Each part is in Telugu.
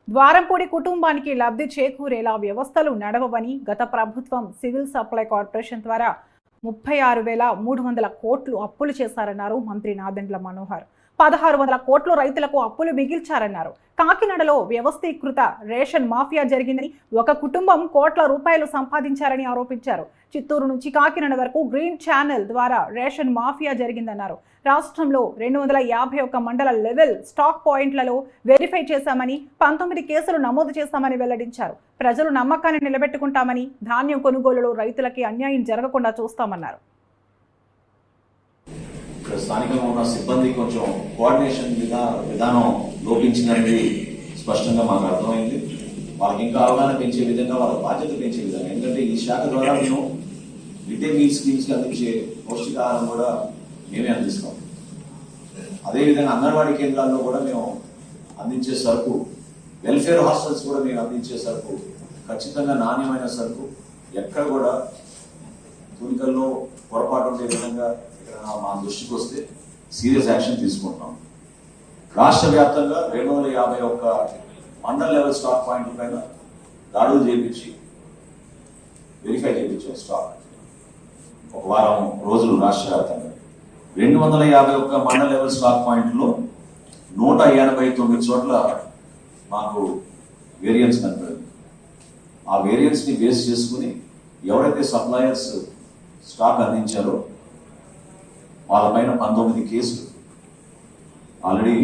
ద్వారంపూడి కుటుంబానికి లబ్ధి చేకూరేలా వ్యవస్థలు నడవవని గత ప్రభుత్వం సివిల్ సప్లై కార్పొరేషన్ ద్వారా 36,300 కోట్లు అప్పులు చేశారన్నారు మంత్రి నాదెండ్ల మనోహర్. 1,600 కోట్లు రైతులకు అప్పులు మిగిల్చారన్నారు. కాకినాడలో వ్యవస్థీకృత రేషన్ మాఫియా జరిగిందని, ఒక కుటుంబం కోట్ల రూపాయలు సంపాదించారని ఆరోపించారు. చిత్తూరు నుంచి కాకినాడ వరకు గ్రీన్ ఛానల్ ద్వారా రేషన్ మాఫియా జరిగిందన్నారు. రాష్ట్రంలో 251 మండల లెవెల్ స్టాక్ పాయింట్లలో వెరిఫై చేశామని, 19 కేసులు నమోదు చేశామని వెల్లడించారు. ప్రజలు నమ్మకాన్ని నిలబెట్టుకుంటామని, ధాన్యం కొనుగోలులో రైతులకి అన్యాయం జరగకుండా చూస్తామన్నారు. స్థానికంగా ఉన్న సిబ్బంది కొంచెం కోఆర్డినేషన్ విధానం లోపించిందనేది స్పష్టంగా మాకు అర్థమైంది. వాళ్ళకి ఇంకా అవగాహన పెంచే విధంగా, వాళ్ళ బాధ్యత పెంచే విధంగా, ఎందుకంటే ఈ శాఖ ద్వారా మేము మిడ్ డే మీల్ స్కీమ్స్ అందించే పౌష్టికాహారం కూడా మేమే అందిస్తాం. అదేవిధంగా అంగన్వాడీ కేంద్రాల్లో కూడా మేము అందించే సరుకు, వెల్ఫేర్ హాస్టల్స్ కూడా మేము అందించే సరుకు ఖచ్చితంగా నాణ్యమైన సరుకు, ఎక్కడ కూడా తునికల్లో పొరపాటు ఉండే విధంగా మా దృష్టికి వస్తే సీరియస్ యాక్షన్ తీసుకుంటాం. రాష్ట్ర వ్యాప్తంగా 251 మండల్ లెవెల్ స్టాక్ పాయింట్ల పైన దాడులు చేయించి వెరిఫై చేయించాం. స్టాక్ ఒక వారం రోజులు రాష్ట్ర వ్యాప్తంగా 251 మండల్ లెవెల్ స్టాక్ పాయింట్లో 189 చోట్ల మాకు వేరియన్స్ కనపడింది. ఆ వేరియన్స్ ని బేస్ చేసుకుని ఎవరైతే సప్లయర్స్ స్టాక్ అందించారో వాళ్ళపైన 19 కేసులు ఆల్రెడీ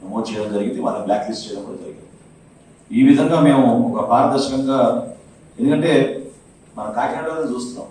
నమోదు చేయడం జరిగింది. వాళ్ళని బ్లాక్ లిస్ట్ చేయడం కూడా జరిగింది. ఈ విధంగా మేము ఒక పారదర్శకంగా, ఎందుకంటే మన కాకినాడలో చూస్తున్నాం,